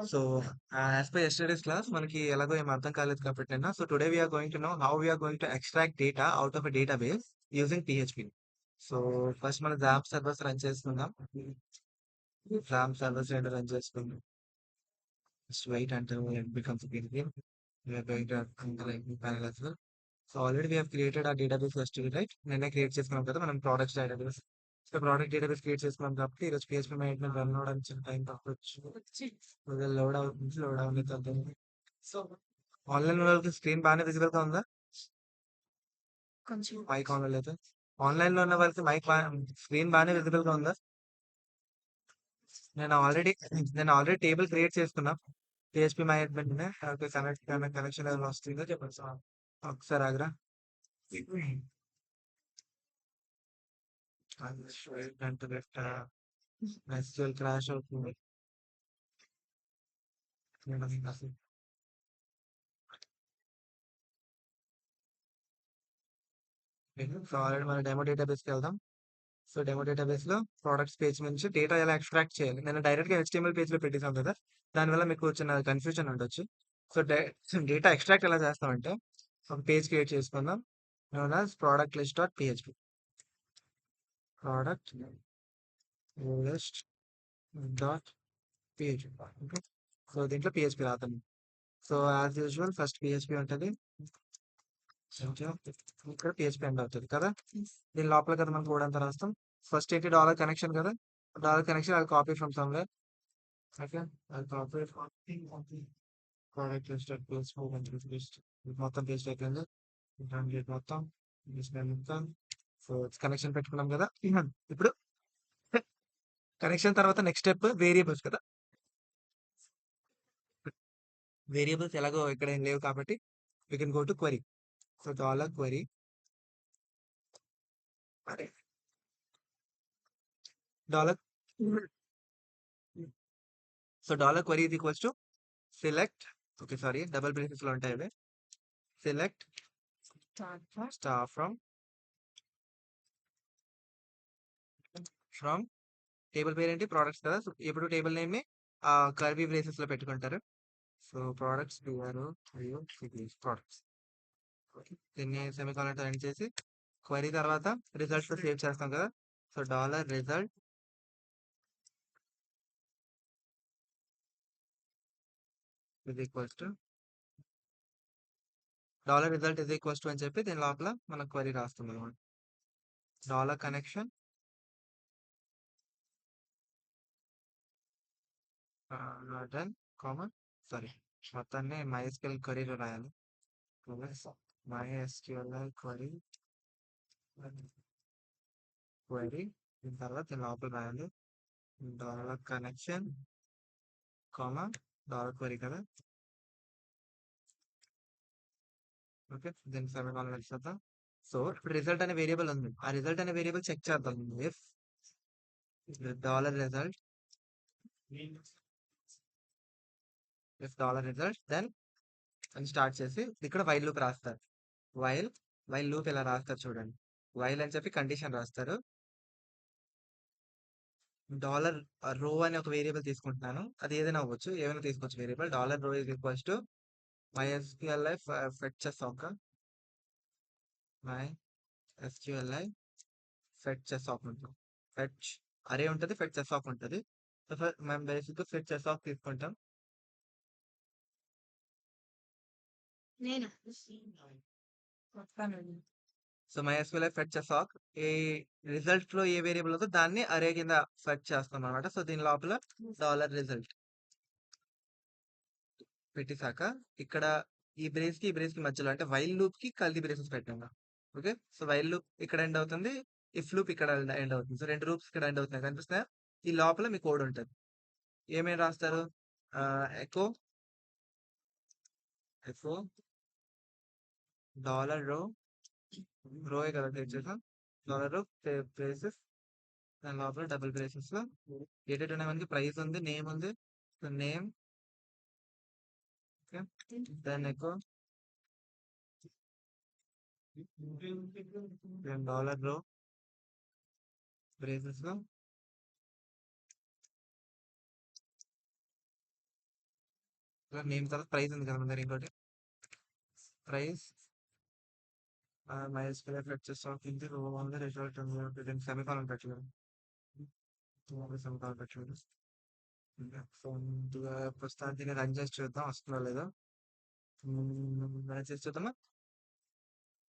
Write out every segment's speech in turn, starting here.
So, as per yesterday's class మనకి ఎలాగో ఏమి అర్థం కాలేదు కాబట్టి నిన్న. So, today we are going to know how we are going to extract data out of a database using PHP. So, first మనం XAMPP servers run చేసుకుందాం. XAMPP servers 2 run చేసుకుందాం. Just wait until it becomes green. We are going to like panel as well. So, already we have created a database yesterday right? నిన్నే create చేసుకున్నాం కదా! మనం products database. So, product database create చేసుకున్నాం కాబట్టి ఈరోజు PHP maintenance run అవ్వడానికి చిన్న time పట్టొచ్చు. కొద్దిగా లోడ్ అవ్వనీకి సో, ఆన్‌లైన్‌లో వాళ్ళకి స్క్రీన్ బానే విజిబుల్‌గా ఉందా? మైక్ ఆన్‌లో లేదు. ఆన్‌లైన్‌లో ఉన్న వాళ్ళకి స్క్రీన్ బానే విజిబుల్‌గా ఉందా? నేను ఆల్రెడీ టేబుల్ క్రియేట్ చేసుకున్నా. పీహెచ్‌పీ మై అడ్మిన్‌నే. ఓకే. కనెక్షన్ ఏమైనా వస్తుందో చెప్పండి సార్. ఒకసారి ఆగురా. ఏంటంటే ఎస్‌క్యూఎల్ క్రాష్ అవుతుంది. అసలు సో, ఆల్రెడీ మన డెమో డేటాబేస్‌కి వెళ్దాం. సో, డెమో డేటాబేస్‌లో ప్రొడక్ట్స్ పేజ్ నుంచి డేటా ఎలా ఎక్స్ట్రాక్ట్ చేయాలి. నేను డైరెక్ట్‌గా హెచ్టీఎంఎల్ పేజ్‌లో పెట్టేసాను కదా! దానివల్ల మీకు చిన్న కన్‌ఫ్యూజన్ ఉండొచ్చు. సో, డేటా ఎక్స్ట్రాక్ట్ ఎలా చేస్తామంటే ఒక పేజ్ క్రియేట్ చేసుకుందాం. Known as product list dot PHP. Product list dot PHP. Okay. So, దీంట్లో పీహెచ్‌పీ రాద్దాం. So, as usual first PHP ఉంటది. ఇక్కడ పీహెచ్‌పీ ఎండ్ అవుతది కదా! దీని లోపల కదా మనం కోడ్ అంతా రాస్తాం. ఫస్ట్ ఏంటి డాలర్ కనెక్షన్ కదా! Dollar connection I will copy from somewhere. Okay. I will copy from product list dot PHP list. మొత్తం పేస్ట్ అయిపోయింది. ఇంటర్మీడియేట్ మొత్తం డిస్ప్లే మొత్తం. సో, కనెక్షన్ పెట్టుకున్నాం కదా! ఇప్పుడు కనెక్షన్ తర్వాత నెక్స్ట్ స్టెప్ వేరియబుల్స్ కదా! వేరియబుల్స్ ఎలాగో ఇక్కడ ఏం లేవు కాబట్టి we can go to query. So, dollar query dollar so, dollar query is equals to select okay. Sorry double బ్రేసెస్‌లో ఉంటాయి అవి. సెలెక్ట్ స్టార్ ఫ్రమ్ టేబుల్ పేరేంటి ప్రొడక్ట్స్ కదా! సో, ఎప్పుడు టేబుల్ నేమ్‌ని కర్లీ బ్రేసెస్‌లో పెట్టుకుంటారు. సో, ప్రొడక్ట్స్ పిఆర్ మరియు సిటీస్ ప్రొడక్ట్స్. ఓకే. దీన్ని సెమికోలన్‌తో end చేసి క్వెరీ తర్వాత రిజల్ట్స్‌లో సేవ్ చేస్తాం కదా! So, dollar result is equals to dollar result is equals to అని చెప్పి దీని లోపల మనం క్వెరీ రాస్తామనమాట. Dollar connection done comma sorry మొత్తాన్ని మైఎస్‌క్యూఎల్ క్వెరీలో రాయాలి. ప్లస్ మైఎస్‌క్యూఎల్ క్వెరీ దీని తర్వాత దీని లోపల రాయాలి. Dollar connection comma dollar query కదా! ఓకే. దీన్ని సెమికోలన్ చేద్దాం. సో, ఇప్పుడు రిజల్ట్ అనే వేరియబుల్ ఉంది. ఆ రిజల్ట్ అనే వేరియబుల్ చెక్ చేద్దాం. If dollar result dollar result then అని స్టార్ట్ చేసి ఇక్కడ వైల్ లూప్ రాస్తారు. వైల్ వైల్ లూప్ ఇలా రాస్తారు చూడండి. వైల్ అని చెప్పి కండిషన్ రాస్తారు. డాలర్ రో అనే ఒక వేరియబుల్ తీసుకుంటున్నాను. అది ఏదైనా అవ్వచ్చు. ఏమైనా తీసుకోవచ్చు variable. Dollar row is equals to MySQLi fetch ఒక మైఎస్క్యూఎల్ఐ ఫెచ్ ఆఫ్ ఉంటుంది. ఫెచ్ అరే ఉంటది. ఫెచ్ ఆఫ్ ఉంటది. సో, మనం బేసిక్‌గా ఫెచ్ ఆఫ్ తీసుకుంటాం. సో, మైఎస్క్యూఎల్ఐ ఫెచ్ ఆఫ్ ఏ రిజల్ట్‌లో ఏ వేరియబుల్ ఉందో దాన్ని అరే కింద ఫెచ్ చేస్తామనమాట. సో, దీని లోపల డాలర్ రిజల్ట్ పెట్టేసాక ఇక్కడ ఈ బ్రేస్‌కి మధ్యలో అంటే వైల్ లూప్‌కి కర్లీ బ్రేసెస్ పెట్టండి. ఓకే. సో, వైల్ లూప్ ఇక్కడ ఎండ్ అవుతుంది. ఇఫ్ లూప్ ఇక్కడ ఎండ్ అవుతుంది. సో, 2 లూప్స్ ఇక్కడ ఎండ్ అవుతున్నాయి కనిపిస్తున్నాయా? ఈ లోపల మీ కోడ్ ఉంటది. ఏమేమి రాస్తారు? ఎకో ఎకో డాలర్ రోయే కదా టైప్ చేసాం. డాలర్ బ్రేసెస్ దాని లోపల డబుల్ బ్రేసెస్‌లో ఏటేటి ఉన్నాయి మనకి ప్రైస్ ఉంది, నేమ్ ఉంది. So, name okay. Then echo then dollar బ్రేసెస్‌లో ఇలా నేమ్ తర్వాత ప్రైస్ ఉంది కదా మన దగ్గర ఇంకోటి ప్రైస్ MySQL ఫెచ్ ఆఫ్ ఇది ఓన్లీ రిజల్ట్ దీనికి సెమీకాలన్ పెట్టలేదు సెమీకాలన్ పెట్టలేదు సో ముందుగా ప్రస్తుతానికి దీన్ని రన్ చేసి చూద్దాం వస్తుందో లేదో రన్ చేసి చూద్దామా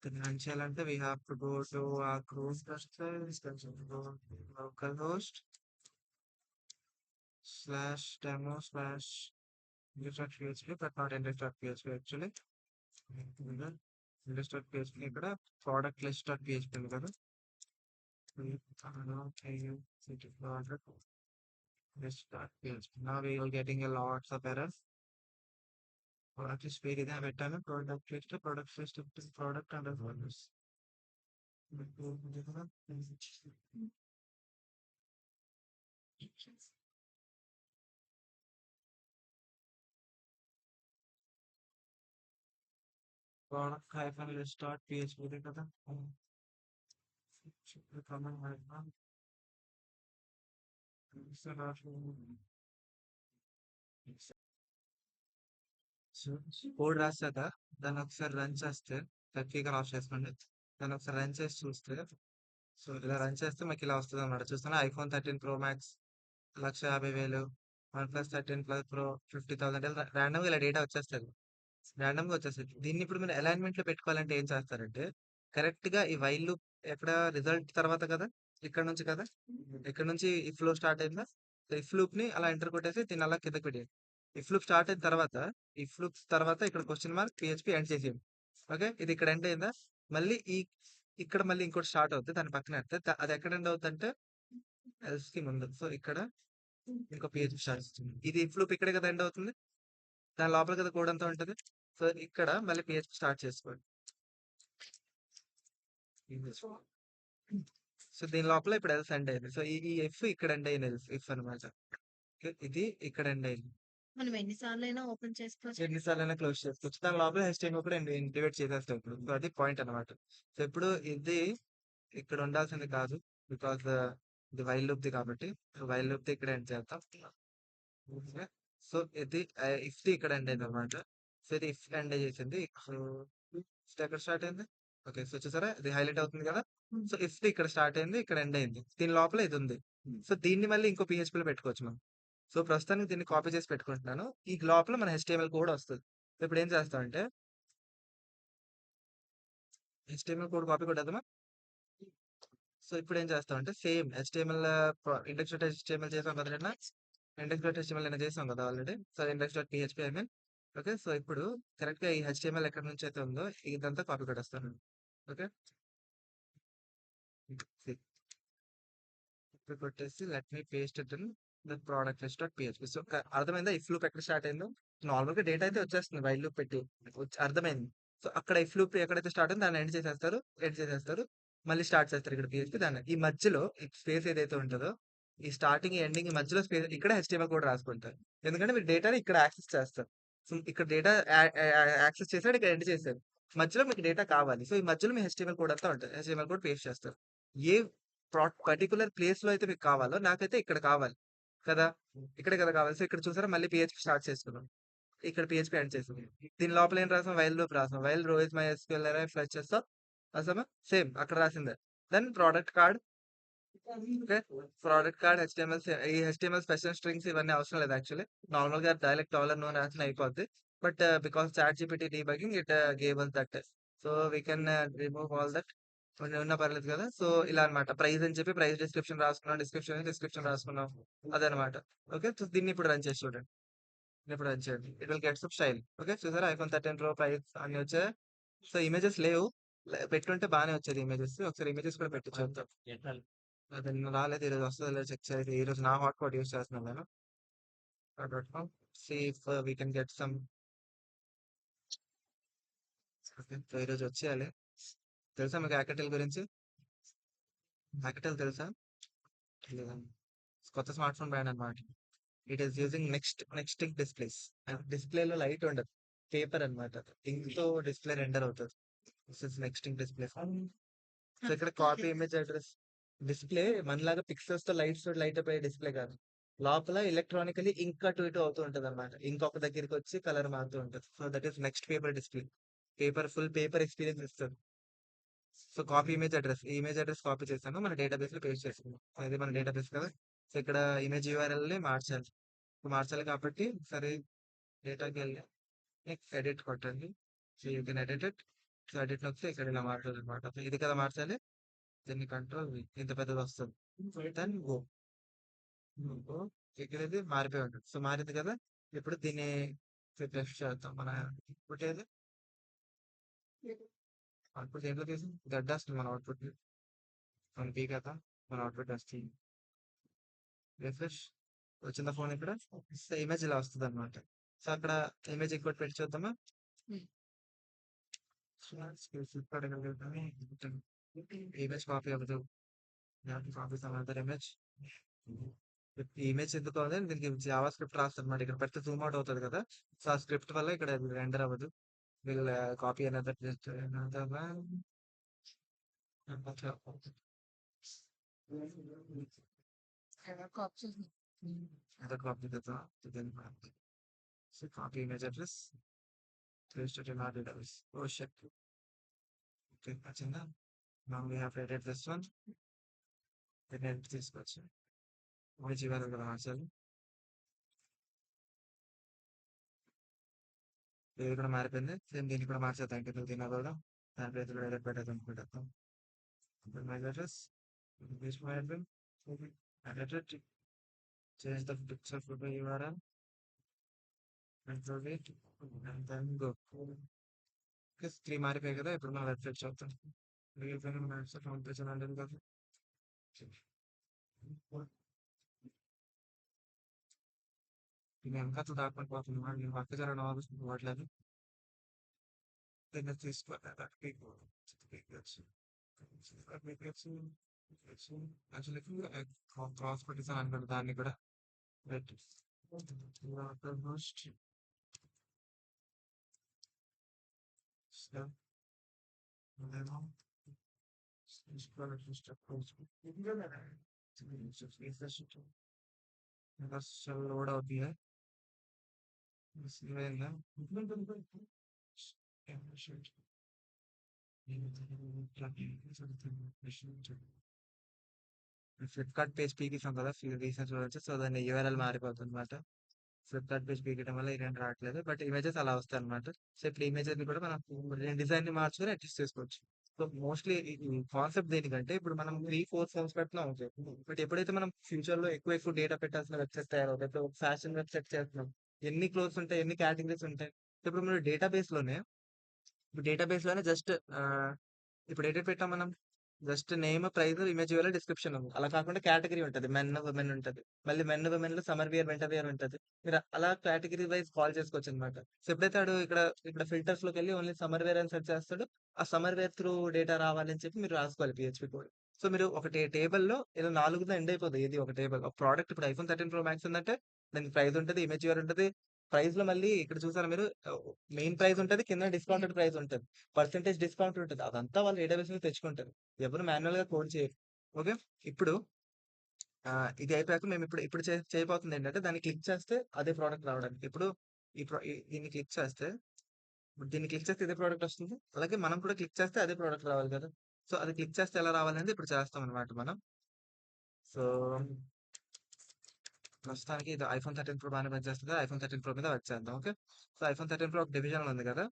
దీన్ని రన్ చేయాలంటే we have to go to ఆ క్రూజ్ local host /demo/ index.php but not index.php actually index.php ఇక్కడ product list.php ఉంది కదా product list.php now we are getting a lots of errors product list పేరు ఇదే పెట్టాను product list product underscore list product-list.php ఇదే కదా కోడ్ రాసాక దాన్ని ఒకసారి రన్ చేస్తే స్పీకర్ ఆఫ్ చేసుకోండి దాన్ని ఒకసారి రన్ చేసి చూస్తే సో ఇలా రన్ చేస్తే మాకు ఇలా వస్తుంది అనమాట చూస్తున్నా iPhone 13 Pro Max 1,50,000 OnePlus 13 Plus Pro 50,000 ర్యాండమ్గా ఇలా డేటా వచ్చేస్తుంది ర్యాండమ్గా వచ్చేస్తుంది దీన్ని ఇప్పుడు మీరు అలైన్మెంట్ లో పెట్టుకోవాలంటే ఏం చేస్తారంటే కరెక్ట్ గా ఈ వైల్ లూప్ ఎక్కడ రిజల్ట్ తర్వాత కదా ఇక్కడ నుంచి కదా ఇక్కడ నుంచి ఇఫ్ లో స్టార్ట్ అయిందా ఇఫ్ లూప్ ని అలా ఎంటర్ కొట్టేసి దీన్ని అలా కిందకి పెట్టేయండి ఇఫ్ లూప్ స్టార్ట్ అయిన తర్వాత ఇఫ్ లూప్ తర్వాత ఇక్కడ క్వశ్చన్ మార్క్ PHP ఎండ్ చేసేయండి ఓకే ఇది ఇక్కడ ఎండ్ అయిందా మళ్ళీ ఇక్కడ మళ్ళీ ఇంకోటి స్టార్ట్ అవుతుంది దాని పక్కన పెడితే అది ఎక్కడ ఎండ్ అవుతుంది అంటే ఎల్స్ కి ముందు సో ఇక్కడ ఇంకో PHP స్టార్ట్ అవుతుంది ఇది ఇఫ్ లూప్ ఇక్కడే కదా ఎండ్ అవుతుంది దాని లోపల కదా కోడ్ అంతా ఉంటుంది సో ఇక్కడ మళ్ళీ PHP స్టార్ట్ చేసుకోండి సో దీని లోపల ఇప్పుడు ఎల్స్ ఎండ్ అయింది సో ఈ ఎఫ్ ఇక్కడ ఎండ్ అయింది ఇఫ్ అనమాట ఇది ఇక్కడ ఎండ్ అయింది మనం ఎన్నిసార్లు అయినా ఓపెన్ చేసుకోవచ్చు ఎన్నిసార్లు అయినా క్లోజ్ చేసుకోవచ్చు దాని లోపల HTML కూడా ఇంటిగ్రేట్ చేసేస్తాం ఇప్పుడు సో అది పాయింట్ అనమాట సో ఇప్పుడు ఇది ఇక్కడ ఉండాల్సింది కాదు బికాస్ ఇది వైల్ లూప్ ది కాబట్టి వైల్ లూప్ ది ఇక్కడ ఎండ్ చేద్దాం సో ఇది ఇఫ్ ది ఇక్కడ ఎండ్ అయింది అనమాట సో ఇది ఇఫ్ ఎండ్ చేసింది సో ఎక్కడ స్టార్ట్ అయింది ఓకే సో చూసారా ఇది హైలైట్ అవుతుంది కదా సో ఇఫ్ ది ఇక్కడ స్టార్ట్ అయింది ఇక్కడ ఎండ్ అయింది దీని లోపల ఇది ఉంది సో దీన్ని మళ్ళీ ఇంకో PHP లో పెట్టుకోవచ్చు మనం సో ప్రస్తుతానికి దీన్ని కాపీ చేసి పెట్టుకుంటున్నాను ఈ లోపల మన HTML కోడ్ వస్తుంది సో ఇప్పుడు ఏం చేస్తామంటే HTML కోడ్ కాపీ కొట్టేద్దామా సో ఇప్పుడు ఏం చేస్తామంటే సేమ్ HTML index.html చేసాం కదా index.html అయినా చేసాం కదా already so index.php I mean okay so ఇప్పుడు కరెక్ట్ గా ఈ HTML ఎక్కడి నుంచి అయితే ఉందో ఇదంతా కాపీ కొట్టేస్తాను ఓకే ఇప్పుడు కొట్టేసి let me paste it in the product list so అర్థమైందా ఇఫ్ లూప్ ఎక్కడ స్టార్ట్ అయిందో నార్మల్ గా డేటా అయితే వచ్చేస్తుంది వైల్ లూప్ పెట్టి అర్థమైంది సో అక్కడ ఇఫ్ లూప్ ఎక్కడైతే స్టార్ట్ అయిందో దాన్ని ఎండ్ చేసేస్తారు మళ్ళీ స్టార్ట్ చేస్తారు ఇక్కడ PHP దాన్ని ఈ మధ్యలో స్పేస్ ఏదైతే ఉంటుందో ఈ స్టార్టింగ్ ఎండింగ్ మధ్యలో స్పేస్ ఇక్కడ HTML కూడా రాసుకుంటారు ఎందుకంటే మీరు డేటాని ఇక్కడ యాక్సెస్ చేస్తారు సో ఇక్కడ డేటా యాక్సెస్ చేశాడు ఇక్కడ ఎండ్ చేశారు మధ్యలో మీకు డేటా కావాలి సో ఈ మధ్యలో మీ HTML కోడ్ అంతా ఉంటుంది HTML కోడ్ పేస్ట్ చేస్తారు ఏ పర్టికులర్ ప్లేస్ లో అయితే మీకు కావాలో నాకైతే ఇక్కడ కావాలి కదా ఇక్కడే కదా కావాలి సో ఇక్కడ చూసారా మళ్ళీ PHP స్టార్ట్ చేసుకున్నాం ఇక్కడ PHP ఎండ్ చేసాం దీని లోపల ఏం రాసాం వైల్ లూప్ రాసాం while row is MySQL array fetch చేస్తాం రాసామా సేమ్ అక్కడ రాసిందే then product card okay product card HTML ఈ HTML స్పెషల్ స్ట్రింగ్స్ ఇవన్నీ అవసరం లేదు యాక్చువల్లీ నార్మల్ గా డైరెక్ట్ $నో రాసిన అయిపోద్ది but because ChatGPT debugging it gave us that so we can remove all that ఉన్న పర్లేదు కదా సో ఇలా అన్నమాట ప్రైస్ అని చెప్పి ప్రైస్ డిస్క్రిప్షన్ రాసుకున్నాం అదనమాట ఓకే సో దీన్ని ఇప్పుడు రన్ చేసి చూడండి ఇప్పుడు రన్ చేయండి it will get some style okay చూసారా iPhone 13 Pro ప్రైస్ అన్ని వచ్చాయి సో ఇమేజెస్ లేవు పెట్టుంటే బాగానే వచ్చేది ఇమేజెస్ ఒకసారి ఇమేజెస్ కూడా పెట్టి చూద్దాం అది నిన్న రాలేదు ఈరోజు వస్తుంది లేదు చెక్ చేయాలి ఈరోజు నా హాట్స్పాట్ యూస్ చేస్తున్నాను నేను see if we can get some okay so ఈరోజు వచ్చేయాలి తెలుసా మీకు హ్యాకటెల్ గురించి హ్యాకటెల్ తెలుసా లేదా కొత్త స్మార్ట్ ఫోన్ బ్రాండ్ అనమాట it is using next displays డిస్ప్లేలో లైట్ ఉండదు పేపర్ అనమాట ఇంక్ తో డిస్ప్లే రెండర్ అవుతుంది this is next display so ఇక్కడ కాపీ ఇమేజ్ అడ్రస్ డిస్ప్లే మనలాగా పిక్సెల్స్ తో లైట్స్ తో లైట్ అప్ అయ్యే డిస్ప్లే కాదు లోపల ఎలక్ట్రానికలీ ఇంక్ అటు ఇటు అవుతూ ఉంటది అనమాట. ఇంక్ ఒక దగ్గరికి వచ్చి కలర్ మారుతూ ఉంటది. So that is next paper display. Full paper experience ఇస్తుంది. So copy image address. ఈ ఇమేజ్ అడ్రస్ కాపీ చేశాను. మన డేటాబేస్ లో పేస్ట్ చేసుకున్నాం. సో ఇది మన డేటాబేస్ కదా. సో ఇక్కడ ఇమేజ్ URL ని మార్చాలి. సో మార్చాలి కాబట్టి సరే డేటాకి వెళ్ళి నెక్స్ట్ ఎడిట్ కొట్టండి. So you can edit it. So edit నొక్కితే ఇక్కడ ఇలా మారుతుంది అనమాట. సో ఇది కదా మార్చాలి. దీన్ని కంట్రోల్ ఇంత పెద్దది వస్తుంది. Then go. ఇక్కడ ఇది మారిపోయి ఉంటుంది. సో మారింది కదా. ఇప్పుడు దీన్ని రిఫ్రెష్ చేద్దాం. మన అవుట్పుట్ ఏది? అవుట్పుట్ దేంట్లో తీసి గడ్డ వస్తుంది మన అవుట్పుట్. మన పీ కదా మన అవుట్పుట్ వస్తుంది. రిఫ్రెష్ వచ్చిందా ఫోన్ ఇక్కడ. సో ఇమేజ్ ఇలా వస్తుంది అనమాట. సో అక్కడ ఇమేజ్ ఇంకోటి పెట్టి చూద్దామా. ఇమేజ్ కాపీ అవ్వదు. Copy some other image. ఈ ఇమేజ్ ఎందుకు అవ్వదు దీనికి జావా స్క్రిప్ట్ రాస్తుంది అనమాట. ఇక్కడ పెడితే జూమ్ అవుట్ అవుతుంది కదా. సో ఆ స్క్రిప్ట్ వల్ల ఇక్కడ రెండర్ అవ్వదు. వీళ్ళ copy another just other copy కదా. So copy image address paste it in our database. Oh shit. Okay వచ్చిందా. Now we have edited this one. Then edit తీసుకోవచ్చు. ఇమేజ్ ఇవ్వాలి కదా మార్చాలి. ఇది కూడా మారిపోయింది. సేమ్ దీన్ని కూడా మార్చేద్దాం. ఇంటికి దీన్ని కూడా దాని ప్లేస్ కూడా ఎడిట్ పెట్టేద్దాం అనుకుంటాం. Image address paste my address. Edit it. Change the picture photo URL. Control it. And then go. Okay, 3 మారిపోయాయి కదా. ఇప్పుడు మనం వెబ్సైట్ చూద్దాం. మన వెబ్సైట్ హోమ్ పేజ్ అని ఉంటుంది కదా. నేను వెనకాల దాటుకొని పోతున్నాను. నేను పక్క జరగడం అవ్వట్లేదు. దీన్ని తీసుకోవాలి. యాక్చువల్లీ క్రాస్ పెట్టేసాను అనుకోండి దాన్ని కూడా. రైట్ మోస్ట్ लोड होती है इसमें ना ఫ్లిప్కార్ట్ పేజ్ పీకిసాం కదా రీసెంట్ చూడొచ్చు. సో దాన్ని URL మారిపోతుంది అనమాట. ఫ్లిప్కార్ట్ పేజ్ పీకడం వల్ల ఇదేంటి రావట్లేదు. బట్ ఇమేజెస్ అలా వస్తాయి అనమాట. సో ఇప్పుడు ఇమేజెస్ ని కూడా మనం డిజైన్ ని మార్చుకొని అడ్జస్ట్ చేసుకోవచ్చు. సో మోస్ట్లీ ఈ కాన్సెప్ట్ దేనికంటే ఇప్పుడు మనం 3-4 ఫోన్స్ పెట్టినా ఓకే. బట్ ఎప్పుడైతే మనం ఫ్యూచర్ లో ఎక్కువ ఎక్కువ డేటా పెట్టాల్సిన వెబ్సైట్ తయారవుతాయి. ఇప్పుడు ఫ్యాషన్ వెబ్సైట్ చేస్తున్నాం. ఎన్ని క్లోత్స్ ఉంటాయి, ఎన్ని కేటగిరీస్ ఉంటాయి. ఇప్పుడు మీరు డేటాబేస్ లోనే జస్ట్ ఇప్పుడు ఎడిట్ పెట్టాం మనం. జస్ట్ నేమ్, ప్రైస్, ఇమేజ్ వేరే డిస్క్రిప్షన్ ఉంది. అలా కాకుండా కేటగిరీ ఉంటది. మెన్, ఉమెన్ ఉంటది. మళ్ళీ మెన్, ఉమెన్ లో సమ్మర్ వేర్, వింటర్ వేర్ ఉంటది. మీరు అలా కేటగిరీ వైజ్ కాల్ చేసుకోవచ్చు అనమాట. సో ఎప్పుడైతే ఆడు ఇక్కడ ఇక్కడ ఫిల్టర్స్ లోకి వెళ్ళి ఓన్లీ సమ్మర్ వేర్ అని సెర్చ్ చేస్తాడు. ఆ సమ్మర్ వేర్ త్రూ డేటా రావాలని చెప్పి మీరు రాసుకోవాలి PHP కోడ్. సో మీరు ఒక టేబుల్ లో ఇలా 4తో ఎండ్ అయిపోతుంది. ఇది ఒక టేబుల్. ఒక ప్రోడక్ట్ ఇప్పుడు iPhone 13 Pro Max ఉందంటే దానికి ప్రైస్ ఉంటది, ఇమేజ్ వేర్ ఉంటది. ప్రైస్ లో మళ్ళీ ఇక్కడ చూసారా మీరు మెయిన్ ప్రైస్ ఉంటది, కింద డిస్కౌంటెడ్ ప్రైస్ ఉంటది, పర్సెంటేజ్ డిస్కౌంట్ ఉంటది. అదంతా వాళ్ళు డేటాబేస్ నుంచి తెచ్చుకుంటారు. ఎవరు మాన్యువల్ గా కోడ్ చేయరు. ఓకే. ఇప్పుడు ఇది అయిపోయాక మేము ఇప్పుడు ఇప్పుడు చేయబోతుంది ఏంటంటే దాన్ని క్లిక్ చేస్తే అదే ప్రోడక్ట్ రావడానికి. ఇప్పుడు దీన్ని క్లిక్ చేస్తే ఇదే ప్రోడక్ట్ వస్తుంది. అలాగే మనం కూడా క్లిక్ చేస్తే అదే ప్రోడక్ట్ రావాలి కదా. సో అది క్లిక్ చేస్తే ఎలా రావాలంటే ఇప్పుడు చేస్తాం అనమాట మనం. సో ప్రస్తుతానికి ఇది iPhone 13 Pro బాగానే పనిచేస్తుంది. iPhone 13 Pro మీద వర్క్ చేద్దాం. ఓకే. సో iPhone 13 Pro ఒక డివిజన్ ఉంది కదా.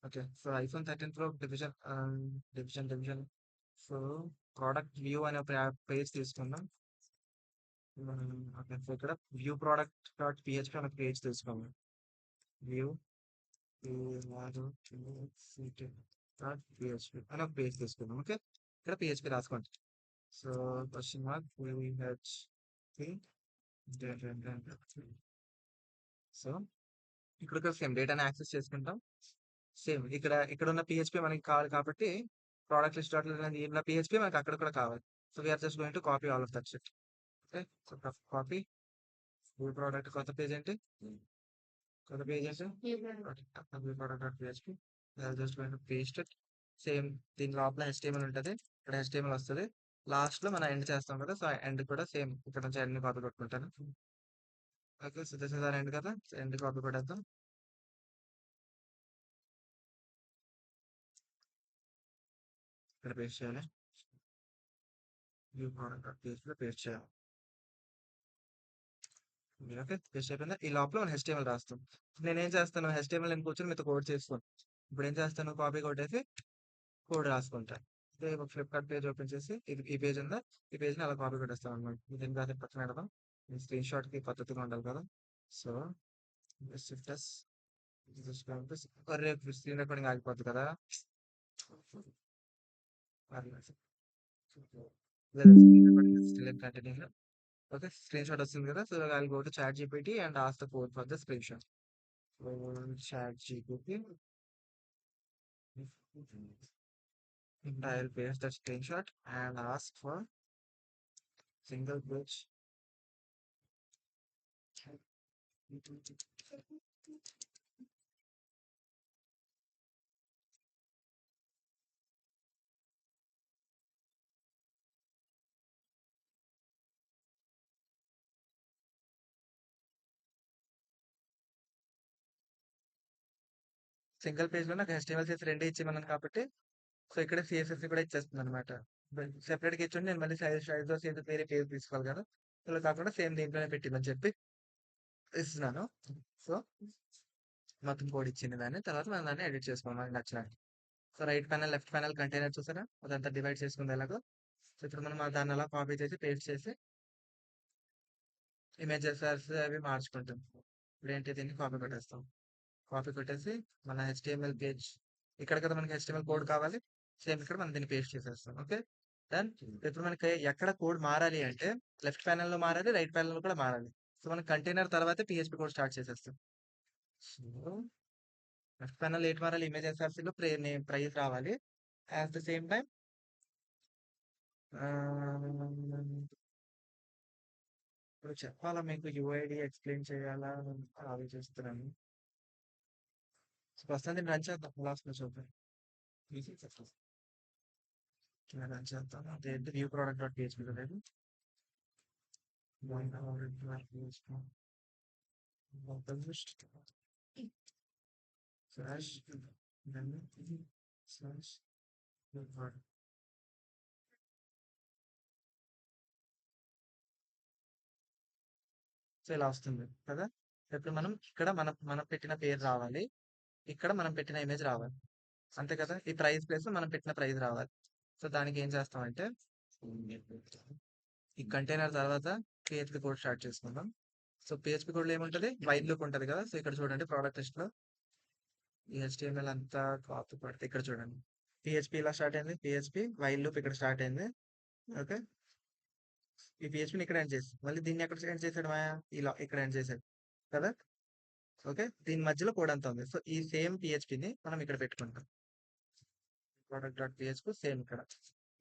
Okay. So iPhone 13 Pro division. So product view అనే పేజ్ తీసుకుందాం. ఓకే. సో ఇక్కడ వ్యూ ప్రోడక్ట్ డాట్ PHP అనే పేజ్ తీసుకుందాం. వ్యూ డాట్ PHP అని ఒక పేజ్ తీసుకుందాం. ఓకే. ఇక్కడ PHP రాసుకోండి. సో క్వశ్చన్ మార్క్ సో ఇక్కడ సేమ్ డేటాని యాక్సెస్ చేసుకుంటాం. సేమ్ ఇక్కడ ఉన్న PHP మనకి కావాలి కాబట్టి ప్రోడక్ట్ లిస్ట్ డాట్ ఉన్న PHP మనకి అక్కడ కూడా కావాలి. So we're just going to copy all of that shit. Okay. So copy view product కొత్త పేజ్ ఏంటి? కొత్త పేజ్ ఏంటి? View product dot PHP. Just going to paste it. Same దీని లోపల HTML ఉంటుంది. ఇక్కడ HTML వస్తుంది. లాస్ట్‌లో మనం ఎండ్ చేస్తాం కదా! సో, ఎండ్ కూడా సేమ్ ఇక్కడ నుంచి ఎండ్‌ని కాపీ కొట్టుకుంటాను. Okay. So, this is our end కదా! సో, ఎండ్ కాపీ కొట్టేద్దాం. ఇక్కడ పేస్ట్ చేయాలి. వ్యూ ప్రొడక్ట్ డాట్ పీఎచ్‌పీలో పేస్ట్ చేయాలి. ఓకే. పేస్ట్ అయిపోయిందా? ఈ లోపల మనం హెచ్టీఎంఎల్ రాస్తాం. నేనేం చేస్తాను హెచ్టీఎంఎల్ నేను కూర్చొని మీతో కోడ్ చేసుకోను. ఇప్పుడేం చేస్తాను కాపీ కొట్టేసి కోడ్ రాసుకుంటా. ఇదే ఒక ఫ్లిప్‌కార్ట్ పేజ్ ఓపెన్ చేసి ఇది ఈ పేజ్ ఉందా? ఈ పేజ్‌ని అలా కాపీ కొట్టేస్తామనమాట. దీన్ని కాసేపు పక్కన పెడదాం. స్క్రీన్‌షాట్‌కి పద్ధతిగా ఉండాలి కదా! సో, షిఫ్ట్ ఎస్ అరే! స్క్రీన్ రికార్డింగ్ ఆగిపోద్ది కదా! పర్లేదు. లేదు screen recording is still in continue. Okay. Screenshot వస్తుంది కదా! So, I will go to ChatGPT and ask the code for the screenshot. So, ChatGPT and I will paste the screenshot and ask for single page. Single పేజ్‌లో నాకు HTML, CSS రెండే ఇచ్చేయమన్నాను కాబట్టి, so, ఇక్కడ CSS కూడా ఇచ్చేస్తుందనమాట. సెపరేట్‌గా ఇచ్చుంటే నేను మళ్ళీ సైజో CSS వేరే పేజ్ తీసుకోవాలి కదా! ఇలా కాకుండా సేమ్ దీంట్లోనే పెట్టిమని చెప్పి ఇస్తున్నాను. సో, మొత్తం కోడ్ ఇచ్చింది దాన్ని. తర్వాత మనం దాన్ని ఎడిట్ చేసుకోవాలి మనకు నచ్చినట్టు. So, right panel, left panel container చూసారా? అదంతా డివైడ్ చేసుకుంది ఎలాగో. సో, ఇప్పుడు మనం దాన్ని అలా కాపీ చేసి, పేస్ట్ చేసి ఇమేజెస్ అవి మార్చుకుంటాం. ఇప్పుడేంటి దీన్ని కాపీ కొట్టేస్తాం. కాపీ కొట్టేసి మన హెచ్టీఎంఎల్ పేజ్ ఇక్కడ కదా మనకి హెచ్టీఎంఎల్ కోడ్ కావాలి. సేమ్ ఇక్కడ మనం దీన్ని పేస్ట్ చేసేస్తాం. ఓకే. డన్. ఇప్పుడు మనకి ఎక్కడ కోడ్ మారాలి అంటే లెఫ్ట్ ప్యానెల్‌లో మారాలి, రైట్ ప్యానెల్‌లో కూడా మారాలి. సో, మనం కంటైనర్ తర్వాతే పీహెచ్‌పీ కోడ్ స్టార్ట్ చేసేస్తాం. సో, లెఫ్ట్ ప్యానెల్ ఏటి మారాలి? ఇమేజ్ ఎస్ఆర్‌సీలో నేమ్ ప్రైస్ రావాలి. అట్ ద సేమ్ టైమ్ ఇప్పుడు చెప్పాలా మీకు యూఐడీ ఎక్స్‌ప్లెయిన్ చేయాలా? ఆలోచిస్తున్నాను. సో, ప్రస్తుతం దీన్ని రన్ చేద్దాం. లాస్ట్‌లో చూద్దాం. రన్ చేద్దాం. అదేంటి వ్యూ ప్రొడక్ట్ డాట్ పీహెచ్‌పీ కదా ఇది? published slash then slash record. So ఇలా వస్తుంది కదా. ఇప్పుడు మనం ఇక్కడ మనం మనం పెట్టిన పేరు రావాలి, ఇక్కడ మనం పెట్టిన ఇమేజ్ రావాలి, అంతే కదా. ఈ ప్రైస్ ప్లేస్ మనం పెట్టిన ప్రైస్ రావాలి. సో దానికి ఏం చేస్తామంటే ఈ కంటైనర్ తర్వాత పిహెచ్పి కోడ్ స్టార్ట్ చేసుకుందాం. సో పిహెచ్పి కోడ్ లో ఏముంటది? వైల్ లూప్ ఉంటది కదా. సో ఇక్కడ చూడండి ప్రోడక్ట్ లిస్ట్ లో ఈ HTML అంతా కాపీ పడితే ఇక్కడ చూడండి పిహెచ్పి ఇలా స్టార్ట్ అయింది, పిహెచ్పి వైల్ లూప్ ఇక్కడ స్టార్ట్ అయింది. ఓకే. ఈ పిహెచ్పిని ఇక్కడ ఎండ్ చేసి మళ్ళీ దీన్ని ఎక్కడ ఎండ్ చేశాడు మాయా ఇలా ఇక్కడ ఎండ్ చేశాడు కదా. ఓకే. దీని మధ్యలో కోడ్ అంతా ఉంది. సో ఈ సేమ్ పిహెచ్పిని మనం ఇక్కడ పెట్టుకుంటాం. ప్రోడక్ట్ డాట్ పిహెచ్పి సేమ్ ఇక్కడ.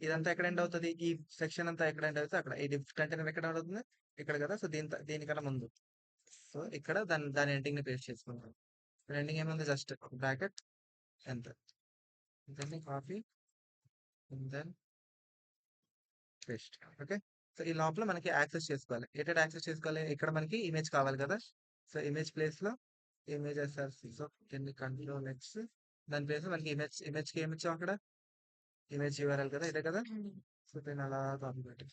ఇదంతా ఎక్కడ ఎండ్ అవుతుంది? ఈ సెక్షన్ అంతా ఎక్కడ ఎండ్ అవుతుంది? అక్కడ. ఈ డిఫ్ కంటైనర్ ఎక్కడ ఎండ్ అవుతుంది? ఇక్కడ కదా. సో దీనికన్నా ముందు. సో ఇక్కడ దాని ఎండింగ్ ని పేస్ట్ చేసుకుంటాం. ఎండింగ్ ఏముంది? జస్ట్ బ్రాకెట్ ఎంత. దాన్ని copy then paste. Okay. So ఈ లోపల మనకి యాక్సెస్ చేసుకోవాలి. ఎక్కడ యాక్సెస్ చేసుకోవాలి? ఇక్కడ మనకి ఇమేజ్ కావాలి కదా. సో ఇమేజ్ ప్లేస్ లో ఇమేజ్ ఎస్ఆర్సి. సో కింద కంట్రోల్ ఎక్స్ దాని ప్లేస్ లో మనకి ఇమేజ్ కి ఏమి ఇచ్చాం అక్కడ? ఇమేజ్ యూఆర్ఎల్ కదా, ఇదే కదా. సో దీన్ని అలా కాపీ పెట్టి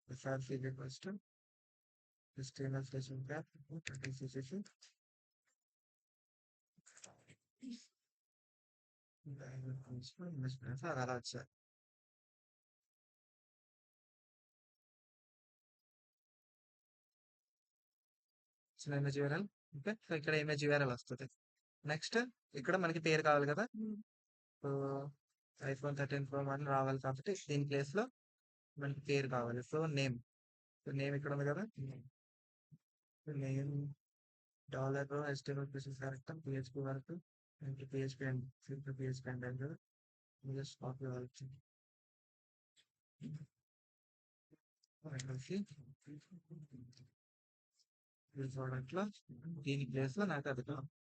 SRC first HTML session cap తీసేసి ఇమేజ్ ప్లేస్ అది అలా వచ్చాయి. So image URL. Okay. So ఇక్కడ ఇమేజ్ యూఆర్ఎల్ వస్తుంది. నెక్స్ట్ ఇక్కడ మనకి పేరు కావాలి కదా. సో iPhone 13 Pro అని రావాలి కాబట్టి దీని ప్లేస్ లో మనకి పేరు కావాలి. So name. నేమ్ ఇక్కడ ఉంది కదా. Name dollar HTML places correct PHP వరకు పిహెచ్పి అండ్ పిహెచ్పి అండ్ కదా. జస్ట్ కాపీ కావచ్చు కలిసి ప్రోడక్ట్ లో దీని ప్లేస్ లో నాకు అది కావాలి.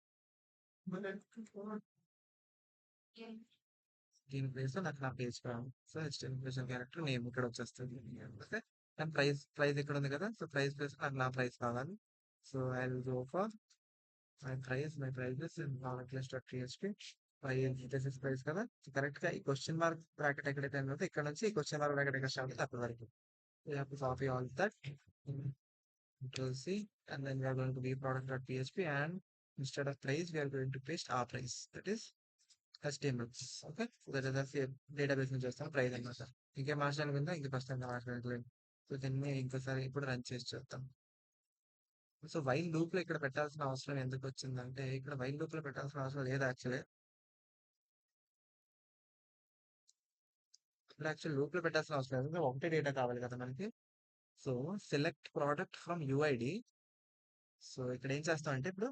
దీని ప్లేస్ లో నాకు నా పేజ్ కావాలి. సో హెచ్టిఎంఎల్ క్యారెక్టర్ నేమ్ ఇక్కడ వచ్చేస్తుంది. ఓకే, అండ్ ప్రైస్ ఇక్కడ ఉంది కదా, సో ప్రైస్ ప్లేస్ నాకు నా ప్రైస్ కావాలి. So I will go for my price is in list.php. This is price కదా, కరెక్ట్ గా ఈ క్వశ్చన్ మార్క్ బ్రాకెట్ ఎక్కడైతే ఉందో ఇక్కడ నుంచి ఈ క్వశ్చన్ మార్క్ బ్రాకెట్ ఎక్కడ స్టార్ట్ అవుతుంది అప్పటి వరకు we have to copy all that. Control C, and then we are going to be product.php, and instead of price we are going to paste our price, that is HTML. Okay, that is a database నుంచి వస్తాం price అనమాట. ఇంకేం మార్చడానికి ఉందా, ఇంక first మార్చడానికి. So దీన్ని ఇంకోసారి ఇప్పుడు రన్ చేసి చూద్దాం. సో వైల్ లూప్ లో ఇక్కడ పెట్టాల్సిన అవసరం ఎందుకు వచ్చిందంటే, ఇక్కడ వైల్ లూప్ లో పెట్టాల్సిన అవసరం లేదు యాక్చువల్లీ. ఇక్కడ యాక్చువల్ లూప్ లో పెట్టాల్సిన అవసరం లేదు, ఎందుకంటే ఒకటే డేటా కావాలి కదా మనకి. So select product from UID. So ఇక్కడ ఏం చేస్తాం అంటే, ఇప్పుడు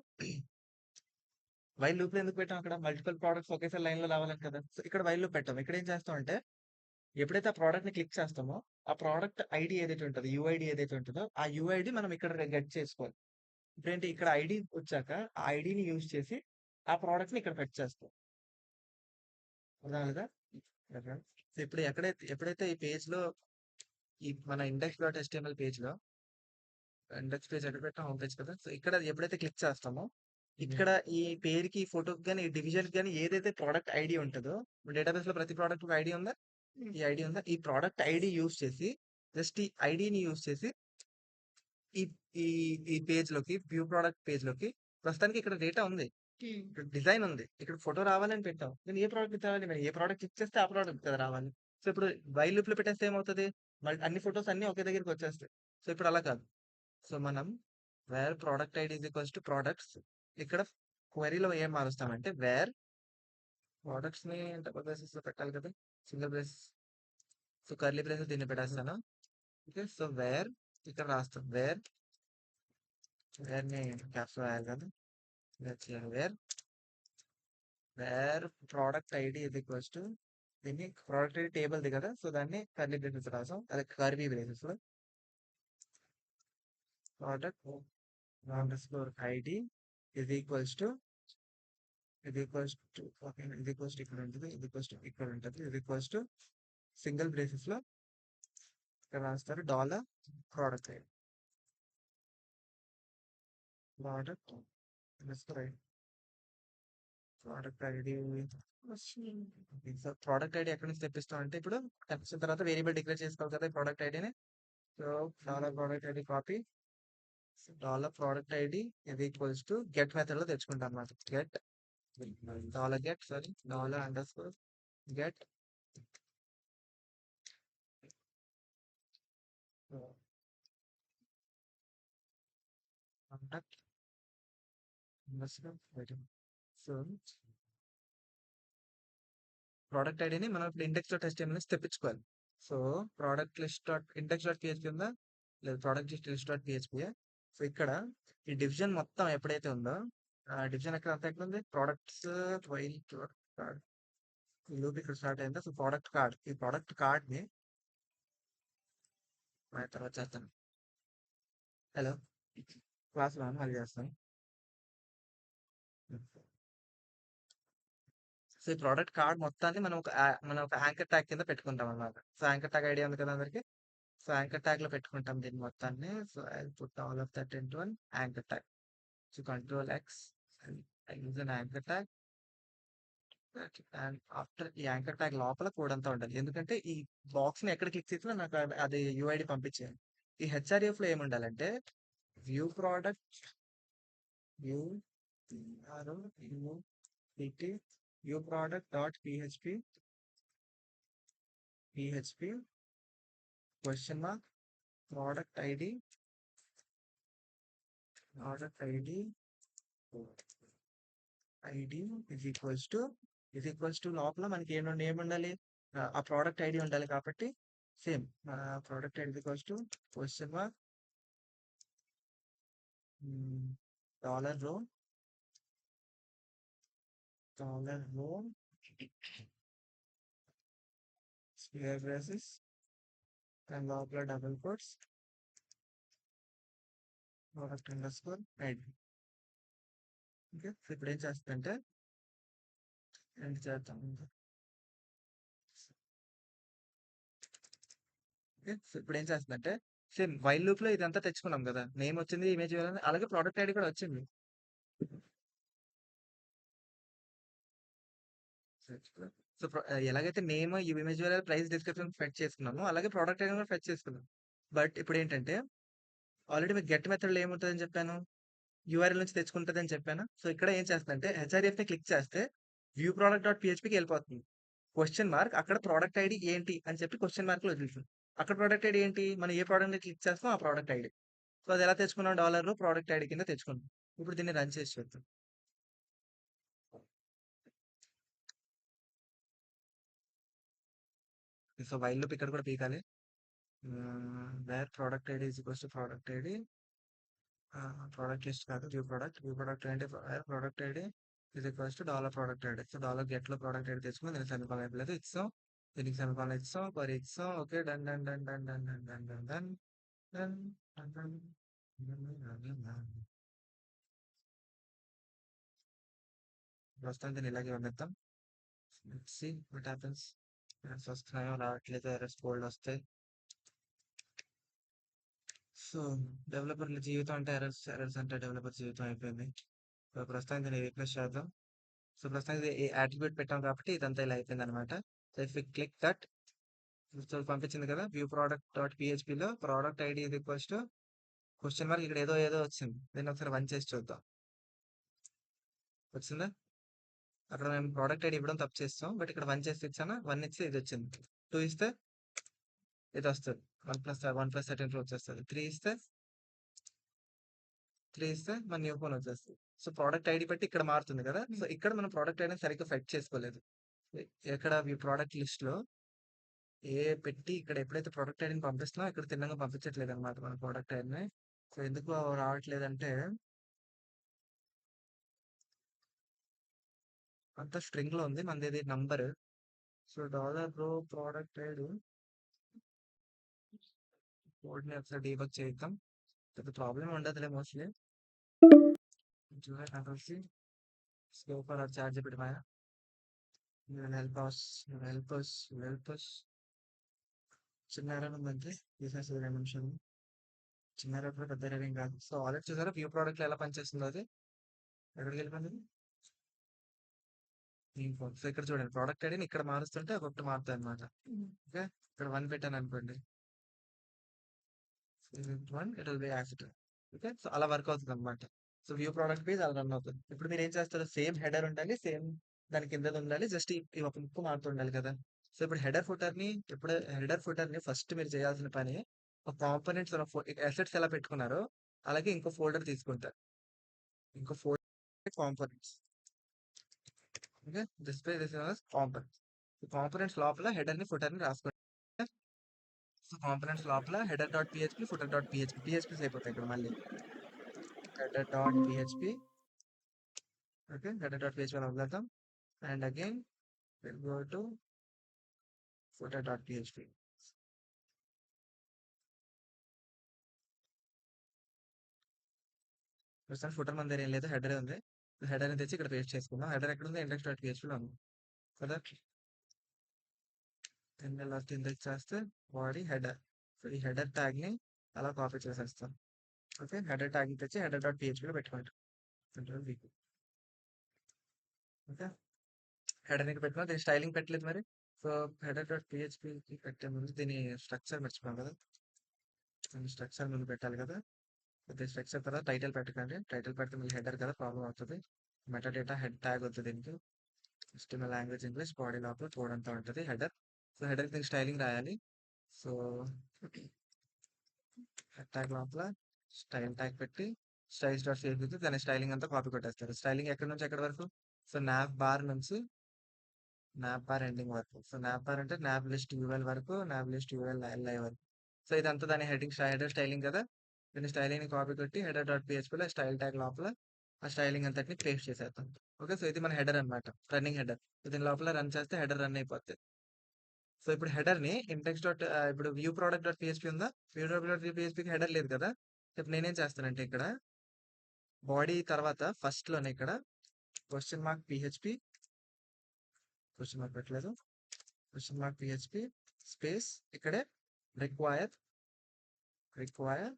వైల్ లూప్ లో ఎందుకు పెట్టాం, అక్కడ మల్టిపుల్ ప్రోడక్ట్స్ ఒకేసారి లైన్ లో రావాలని కదా. సో ఇక్కడ వైల్ లూప్ పెట్టాం. ఇక్కడ ఏం చేస్తాం అంటే, ఎప్పుడైతే ఆ ప్రోడక్ట్ ని క్లిక్ చేస్తామో ఆ ప్రోడక్ట్ ఐడి ఏదైతే ఉంటుందో, యుఐడి ఏదైతే ఉంటుందో ఆ యుఐడి మనం ఇక్కడ గెట్ చేసుకోవాలి. ఇప్పుడేంటి, ఇక్కడ ఐడి వచ్చాక ఆ ఐడిని యూజ్ చేసి ఆ ప్రోడక్ట్ ని ఇక్కడ ఫెచ్ చేస్తాం. అర్థమైందా? సో ఇప్పుడు ఎప్పుడైతే ఈ పేజ్ లో ఈ మన index.html పేజ్ లో ఇండెక్స్ పేజ్ ఎక్కడ పెట్టాం, హోమ్ పేజ్ కదా. సో ఇక్కడ ఎప్పుడైతే క్లిక్ చేస్తామో ఇక్కడ ఈ పేరుకి, ఫోటోకి కానీ, ఈ డివిజన్ కానీ ఏదైతే ప్రోడక్ట్ ఐడి ఉంటుందో, డేటాబేస్ లో ప్రతి ప్రోడక్ట్ ఐడి ఉందా, ఈ ఐడి ఉందా, ఈ ప్రోడక్ట్ ఐడి యూజ్ చేసి, జస్ట్ ఈ ఐడిని యూజ్ చేసి ఈ ఈ ఈ పేజ్ లోకి, వ్యూ ప్రోడక్ట్ పేజ్ లోకి, ప్రస్తుతానికి ఇక్కడ డేటా ఉంది, ఇక్కడ డిజైన్ ఉంది, ఇక్కడ ఫోటో రావాలని పెట్టాం. నేను ఏ ప్రోడక్ట్ రావాలి, మరి ఏ ప్రోడక్ట్ క్లిక్ చేస్తే ఆ ప్రోడక్ట్ కదా రావాలి. సో ఇప్పుడు వైల్ లూప్ లో పెట్టేస్తే ఏమవుతుంది, మళ్ళీ అన్ని ఫొటోస్ అన్ని ఒకే దగ్గరికి వచ్చేస్తాయి. సో ఇప్పుడు అలా కాదు. సో మనం where product ID is equals to products, ఇక్కడ క్వరీలో ఏం మారుస్తామంటే వేర్ ప్రోడక్ట్స్ ని డబుల్ బ్రేసెస్ లో పెట్టాలి కదా, single brace. So curly braces దీన్ని పెట్టేస్తాను. ఓకే, సో వేర్ ఇక్కడ రాస్తాం, వేర్ ని క్యాప్స్ రాయాలి కదా, వేర్ వేర్ ప్రోడక్ట్ ఐడి ఇది ఈక్వల్స్ టు, దీన్ని ప్రోడక్ట్ ఐడి టేబుల్ ది కదా, సో దాన్ని కర్లీ బ్రేసెస్ రాసాం, అదే కర్వీ బ్రేసెస్ లో ప్రోడక్ట్ అండర్స్కోర్ ఐడి ఇది ఈక్వల్స్ టు ఓకే, ఇది ఈక్వల్స్ టు ఇక్కడ ఉంటుంది, ఇది ఈక్వల్స్ టు ఇక్కడ ఉంటుంది, ఇది ఈక్వల్స్ టు సింగిల్ బ్రేసెస్ లో ఇక్కడ రాస్తారు dollar product ID, product underscore ID, product ID. So product ID ఎక్కడి నుంచి తెప్పిస్తాం అంటే, ఇప్పుడు తెప్పించిన తర్వాత వేరియబుల్ డిక్లేర్ చేసుకోవాలి కదా ప్రోడక్ట్ ఐడిని. So dollar product ID copy, dollar product ID ఇది ఈక్వల్స్ టు గెట్ మెథడ్ లో తెచ్చుకుంటాం అన్నమాట. Get dollar underscore get contact underscore item. So product ఐడిని మనం ఇప్పుడు ఇండెక్స్ డాట్ HTML నుంచి తెప్పించుకోవాలి. So product list dot index dot PHP ఉందా, లేదు product list dot PHP. So ఇక్కడ ఈ డివిజన్ మొత్తం ఎప్పుడైతే ఉందో, ఆ డివిజన్ ఎక్కడ ఉంది, ప్రోడక్ట్స్ వైల్ కార్డ్ లూప్ ఇక్కడ స్టార్ట్ అయిందా. సో ప్రోడక్ట్ కార్డ్, ఈ ప్రోడక్ట్ కార్డ్ ని తర్వాత చేస్తాను. హలో, క్లాస్ లో మళ్ళీ చేస్తాను. సో ఈ ప్రోడక్ట్ కార్డ్ మొత్తాన్ని మనం ఒక యాంకర్ ట్యాగ్ కింద పెట్టుకుంటాం అన్నమాట. సో యాంకర్ ట్యాగ్ ఐడియా ఉంది కదా అందరికి. సో యాంకర్ ట్యాగ్ లో పెట్టుకుంటాం దీన్ని మొత్తాన్ని. So I put all of that into one anchor tag. So control X, I use an anchor tag. And after ఈ యాంకర్ ట్యాగ్ లోపల కోడ్ అంతా ఉండాలి, ఎందుకంటే ఈ బాక్స్ ని ఎక్కడ క్లిక్ చేసినా నాకు అది యూఐడి పంపించేయాలి. ఈ హెచ్ఆర్ఎఫ్ లో ఏముండాలంటే, view product view view product dot PHP question mark product ID is equals to లోపల మనకి ఏముండాలి, ఆ ప్రోడక్ట్ ఐడి ఉండాలి. కాబట్టి same product ID equals to question mark $rho square braces and లోపల double quotes product underscore ID. Okay, ఇప్పుడు ఏం చేస్తుందంటే, ఎంత చేద్దాం, ఓకే. సో, ఇప్పుడేం చేస్తుందంటే సేమ్ వైల్ లూప్‌లో ఇదంతా తెచ్చుకున్నాం గదా! నేమ్ వచ్చింది, ఇమేజ్ వేయాలని అలాగే ప్రొడక్ట్ ఐడీ కూడా వచ్చింది. సో, ఎలాగైతే నేమ్, ఇమేజ్ వేయాలి, ప్రైస్ డిస్క్రిప్షన్ ఫెచ్ చేసుకున్నామో అలాగే ప్రొడక్ట్ ఐడీ కూడా ఫెచ్ చేసుకున్నాం. బట్ ఇప్పుడేంటంటే ఆల్రెడీ మీకు గెట్ మెథడ్‌లో ఏముంటదని చెప్పాను? యూఆర్ఎల్ నుంచి తెచ్చుకుంటదని చెప్పానా? సో, ఇక్కడ ఏం చేస్తుందంటే హెచ్ఆర్ఎఫ్‌ని క్లిక్ చేస్తే వ్యూ ప్రొడక్ట్ డాట్ పీఎచ్‌పీకి వెళ్ళిపోతుంది. క్వెషన్ మార్క్ అక్కడ ప్రొడక్ట్ ఐడీ ఏంటి అని చెప్పి క్వెషన్ మార్క్‌లో వదులుతుంది. అక్కడ ప్రొడక్ట్ ఐడీ ఏంటి? మనం ఏ ప్రొడక్ట్‌ని క్లిక్ చేస్తామో ఆ ప్రొడక్ట్ ఐడీ. సో, అది ఎలా తెచ్చుకున్నాం డాలర్‌లో ప్రొడక్ట్ ఐడీ కింద తెచ్చుకున్నాం. ఇప్పుడు దీన్ని రన్ చేసి చూద్దాం. సో, వైల్ లూప్ ఇక్కడ కూడా పీకాలి. Where product ID is equals to product ID product list కాదు వ్యూ ప్రొడక్ట్ అంటే ప్రొడక్ట్ ఐడి ఇది equals to dollar product ID so dollar get లో ప్రొడక్ట్ ఐడి తెచ్చుకుని దీనికి సెమికాలన్ అయిపోలేదు ఇచ్చాం దీనికి సెమికాలన్ ఇచ్చాం పర్ ఇచ్చాం okay done done done done done done done done done done done done ప్రస్తుతం దీన్ని ఇలాగే పంపిద్దాం సి వాట్ హ్యాపెన్స్ వస్తున్నాయో రావట్లేదు ఎర్రర్స్ ఫోల్డ్ వస్తాయి సో డెవలపర్ల జీవితం అంటే ఎర్రర్స్ ఎర్రర్స్ అంటే డెవలపర్ జీవితం అయిపోయింది సో ప్రస్తుతం దీన్ని రీప్లేస్ చేద్దాం సో ప్రస్తుతానికి ఇది యాట్రిబ్యూట్ పెట్టాం కాబట్టి ఇదంతా ఇలా అయిపోయింది అనమాట so if click that so పంపించింది కదా వ్యూ ప్రోడక్ట్ డాట్ పిహెచ్పిలో ప్రోడక్ట్ ఐడి ఇది ఈక్వల్స్ టు క్వశ్చన్ మార్క్ ఇక్కడ ఏదో ఏదో వచ్చింది దీన్ని ఒకసారి వన్ చేసి చూద్దాం వచ్చిందా అక్కడ మేము ప్రోడక్ట్ ఐడి ఇవ్వడం తప్పు చేస్తాం బట్ ఇక్కడ వన్ చేసి ఇచ్చానా వన్ ఇస్తే ఇది వచ్చింది టూ ఇస్తే ఇది వస్తుంది వన్ ప్లస్ థర్టీన్ వచ్చేస్తుంది త్రీ ఇస్తే మన న్యూ ఫోన్ వచ్చేస్తుంది సో ప్రోడక్ట్ ఐడి పెట్టి ఇక్కడ మారుతుంది కదా సో ఇక్కడ మనం ప్రోడక్ట్ ఐడి సరిగ్గా ఫెట్ చేసుకోలేదు ఎక్కడ ఈ ప్రోడక్ట్ లిస్ట్ లో ఏ పెట్టి ఇక్కడ ఎప్పుడైతే ప్రొడక్ట్ ఐడిని పంపిస్తున్నామో ఇక్కడ తిన్నగా పంపించట్లేదు అనమాట మన ప్రొడక్ట్ ఐడిని సో ఎందుకు రావట్లేదంటే అంత స్ట్రింగ్ లో ఉంది మనది ఇది number so dollar row product ID code ని ఒకసారి డీబగ్ చేద్దాం పెద్ద ప్రాబ్లం ఉండదులే mostly junior control C slow for charge పెట్టమా హెల్ప్ అస్ హెల్ప్ అస్ చిన్న ఎర్రర్ ఉందంటే తీసేసి 2 నిమిషాలు చిన్న ఎర్రర్ కూడా పెద్ద ఎర్రర్ ఏం కాదు సో ఆల్రెడీ చూసారా వ్యూ ప్రోడక్ట్ ఎలా పనిచేస్తుందో అది ఎక్కడికి వెళ్ళిపోయింది సో ఇక్కడ చూడండి ప్రోడక్ట్ ఐడిని ఇక్కడ మారుస్తుంటే ఒకటి మారుతుంది అనమాట ఓకే ఇక్కడ వన్ పెట్టాను అనుకోండి one it will be accident okay so అలా వర్క్ అవుతుంది అనమాట సో వ్యూ ప్రోడక్ట్ పేజ్ అలా రన్ అవుతుంది ఇప్పుడు మీరు ఏం చేస్తారు సేమ్ హెడర్ ఉండాలి సేమ్ దాని కింద ఉండాలి జస్ట్ ఈ ఒక ముక్కు మారుతూ ఉండాలి కదా సో ఇప్పుడు హెడర్ ఫుటర్ ని ఫస్ట్ మీరు చేయాల్సిన పని ఒక కాంపోనెంట్స్ అసెట్స్ ఎలా పెట్టుకున్నారో అలాగే ఇంకో ఫోల్డర్ తీసుకుంటారు ఇంకో folder components okay this components components లోపల హెడర్ ని ఫుటర్ ని రాసుకోండి సో కాంపోనెంట్స్ లోపల header dot PHP footer dot PHP PHP అయిపోతాయి ఇక్కడ మళ్ళీ header dot php okay header dot php అని వదిలేద్దాం and again we'll go to footer dot php ప్రస్తుతం ఫుటర్ మన దగ్గర ఏం లేదు హెడర్ ఉంది హెడర్ తెచ్చి ఇక్కడ పేస్ట్ చేసుకుందాం హెడర్ ఎక్కడ ఉంది ఇండెక్స్ డాట్ php లో ఉంది కదా ఇండెక్స్ చేస్తే బాడీ హెడర్ సో ఈ హెడర్ ట్యాగ్ ని అలా కాపీ చేసేస్తాం ఓకే హెడర్ ట్యాగ్ తెచ్చి హెడర్ డాట్ php లో పెట్టుకోండి ఓకే హెడర్ ని పెట్టుకున్నా దీని స్టైలింగ్ పెట్టలేదు మరి సో హెడర్ డాట్ పిహెచ్పి పెట్టే ముందు దీని స్ట్రక్చర్ మర్చిపోయాం కదా స్ట్రక్చర్ ముందు పెట్టాలి కదా స్ట్రక్చర్ తర్వాత టైటిల్ పెట్టకండి టైటిల్ పెడితే మళ్ళీ హెడర్ కదా ప్రాబ్లం అవుతుంది మెటా డేటా హెడ్ ట్యాగ్ వస్తుంది దీనికి HTML లాంగ్వేజ్ ఇంగ్లీష్ బాడీ లోపల కోడ్ అంతా ఉంటుంది హెడర్ సో హెడర్ దీనికి స్టైలింగ్ రాయాలి సో హెడ్ ట్యాగ్ లోపల స్టైల్ ట్యాగ్ పెట్టి స్టైల్స్ డాట్ సేవ్ చేసి దాని స్టైలింగ్ అంతా కాపీ కొట్టేస్తారు స్టైలింగ్ ఎక్కడి నుంచి ఎక్కడి వరకు సో నాప్ బార్ నుంచి నాప్ బార్ ఎండింగ్ వరకు సో నాప్ బార్ అంటే నాప్ లిస్ట్ యూఎల్ వరకు నాప్ లిస్ట్ యూఎల్ ఎల్ఐ వరకు సో ఇదంతా దాని హెడర్ స్టైలింగ్ కదా దీని స్టైలింగ్ ని కాపీ కొట్టి హెడర్ డాట్ పిహెచ్పిలో స్టైల్ ట్యాగ్ లోపల ఆ స్టైలింగ్ అంతటిని పేస్ట్ చేసేద్దాం ఓకే సో ఇది మన హెడర్ అనమాట రన్నింగ్ హెడర్ దీని లోపల రన్ చేస్తే హెడర్ రన్ అయిపోతుంది సో ఇప్పుడు హెడర్ ని ఇండెక్స్ డాట్ ఇప్పుడు వ్యూ ప్రోడక్ట్ డాట్ పిహెచ్పి ఉందా వ్యూ డాట్ పిహెచ్పికి హెడర్ లేదు కదా ఇప్పుడు నేనేం చేస్తానంటే ఇక్కడ బాడీ తర్వాత ఫస్ట్ లోనే ఇక్కడ question mark PHP question mark పెట్టలేదు క్వశ్చన్ మార్క్ పిహెచ్పి స్పేస్ ఇక్కడే రిక్వైర్ రిక్వైర్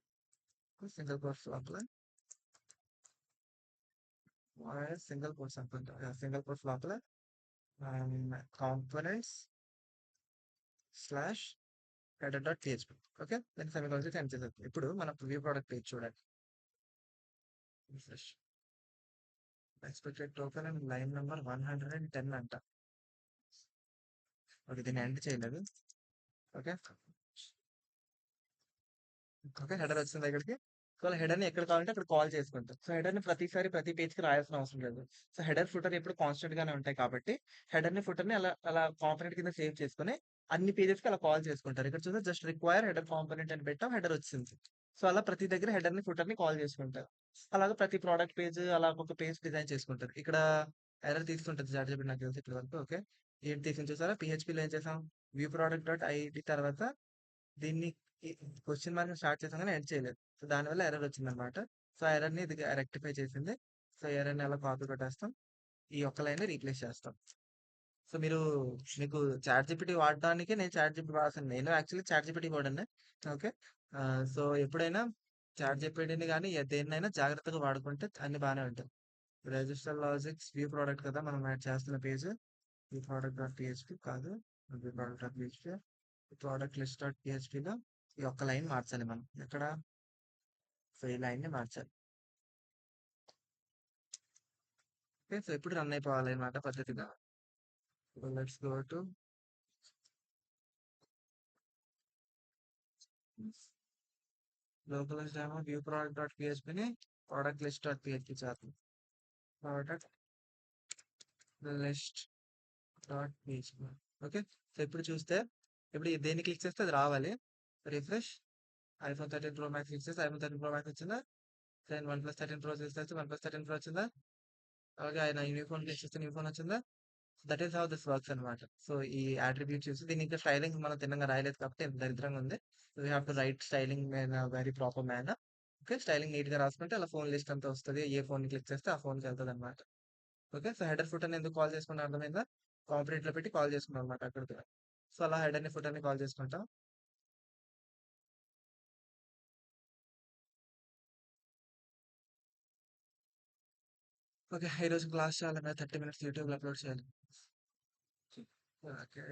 సింగిల్ కోర్స్ లోపల సింగిల్ కోర్స్ అనుకుంటా సింగిల్ కోర్స్ లోపల components slash header dot PHP. Okay, దాన్ని సెమికోలన్ ఎండ్ చేసేది. ఇప్పుడు మన వ్యూ ప్రోడక్ట్ పేజ్ చూడండి. Expected token and line number 110 అంట. ఓకే, దీన్ని ఎండ్ చేయలేదు. ఓకే ఓకే, హెడర్ వచ్చింది ఇక్కడికి. సో హెడర్ ని ఎక్కడ కావాలంటే అక్కడ కాల్ చేసుకుంటాం. సో హెడర్ ని ప్రతిసారి ప్రతి పేజ్ కి రాయాల్సిన అవసరం లేదు. సో హెడర్ ఫుటర్ ఎప్పుడు కాన్స్టెంట్ గానే ఉంటాయి కాబట్టి హెడర్ ని ఫుటర్ ని అలా అలా కాంపోనెంట్ కింద సేవ్ చేసుకుని అన్ని పేజెస్ కి అలా కాల్ చేసుకుంటారు. ఇక్కడ చూస్తే జస్ట్ రిక్వైర్ హెడర్ కాంపోనెంట్ అని పెట్టాం, హెడర్ వచ్చింది. సో అలా ప్రతి దగ్గర హెడర్ ని ఫుటర్ ని కాల్ చేసుకుంటారు. అలాగే ప్రతి ప్రోడక్ట్ పేజ్ అలా ఒక పేజ్ డిజైన్ చేసుకుంటారు. ఇక్కడ ఎర్రర్ తీస్తుంటది చాట్ జీపీటీ నాకు తెలిసి ఇప్పటి వరకు. ఓకే, ఏంటి తీసింది చూసారా? పిహెచ్పిలో ఏం చేసాం, వ్యూ ప్రోడక్ట్ డాట్ ఐడి తర్వాత దీన్ని క్వశ్చన్ మార్క్ స్టార్ట్ చేసాం కానీ ఎండ్ చేయలేదు. సో దానివల్ల ఎర్రర్ వచ్చిందనమాట. సో ఆ ఎర్రర్ ని ఇది రెక్టిఫై చేసింది. సో ఎర్రర్ ని అలా కాపీ కొట్టేస్తాం, ఈ ఒక్క లైన్ రీప్లేస్ చేస్తాం. సో మీకు చాట్ జీపీటీ వాడడానికి నేను చాట్ జీపీటీ వాడతాను. నేను యాక్చువల్లీ చాట్ జీపీటీ వాడండి. ఓకే, సో ఎప్పుడైనా చాట్ జీపీటీని కానీ దేన్నైనా జాగ్రత్తగా వాడుకుంటే అన్ని బాగానే ఉంటాయి. రిజిస్టర్ లాజిక్స్ వ్యూ ప్రోడక్ట్ కదా మనం యాడ్ చేస్తున్న page. View product dot PHP కాదు, view product dot PHP. Product list dot పిహెచ్పిలో ఈ ఒక్క లైన్ మార్చాలి మనం ఎక్కడ. సో ఈ లైన్ ని మార్చాలి. ఓకే, సో ఇప్పుడు రన్ అయిపోవాలి అనమాట పద్ధతిగా. Let's go to localize demo view product dot పిహెచ్పిని ప్రోడక్ట్ లిస్ట్ డాట్ పిహెచ్పి చేద్దాం. Product list dot PHP. Okay, so ఇప్పుడు చూస్తే ఇప్పుడు దేన్ని క్లిక్ చేస్తే అది రావాలి. Refresh. IPhone 13 pro max click చేస్తే ఐఫోన్ 13 ప్రో మ్యాక్స్ వచ్చిందా? దెన్ వన్ ప్లస్ 13 ప్రో చేస్తే వన్ ప్లస్ 13 ప్రో వచ్చిందా? అలాగే ఆయన న్యూ ఫోన్ క్లిక్ చేస్తే న్యూ ఫోన్ వచ్చిందా? That is how this works అనమాట. సో ఈ అట్రిబ్యూట్ చూసి దీని ఇంకా స్టైలింగ్ మనం తిన్నగా రాయలేదు కాబట్టి ఇంత దరిద్రంగా ఉంది. So we have to write styling in very proper manner. Okay, styling neat గా రాసుకుంటే అలా ఫోన్ లిస్ట్ అంతా వస్తుంది. ఏ ఫోన్ క్లిక్ చేస్తే ఆ ఫోన్కి వెళ్తుంది అనమాట. ఓకే, సో హెడర్ ఫుట్ అని ఎందుకు కాల్ చేసుకుంటే అర్థమైందా? కాంపొనెంట్ లో పెట్టి కాల్ చేసుకున్నాం అనమాట అక్కడికి. సో అలా హెడర్ ని ఫుటర్ ని కాల్ చేసుకుంటాం. ఓకే, ఈ రోజు క్లాస్ చాలా 30 minutes యూట్యూబ్ లో అప్లోడ్ చేయాలి. ఓకే,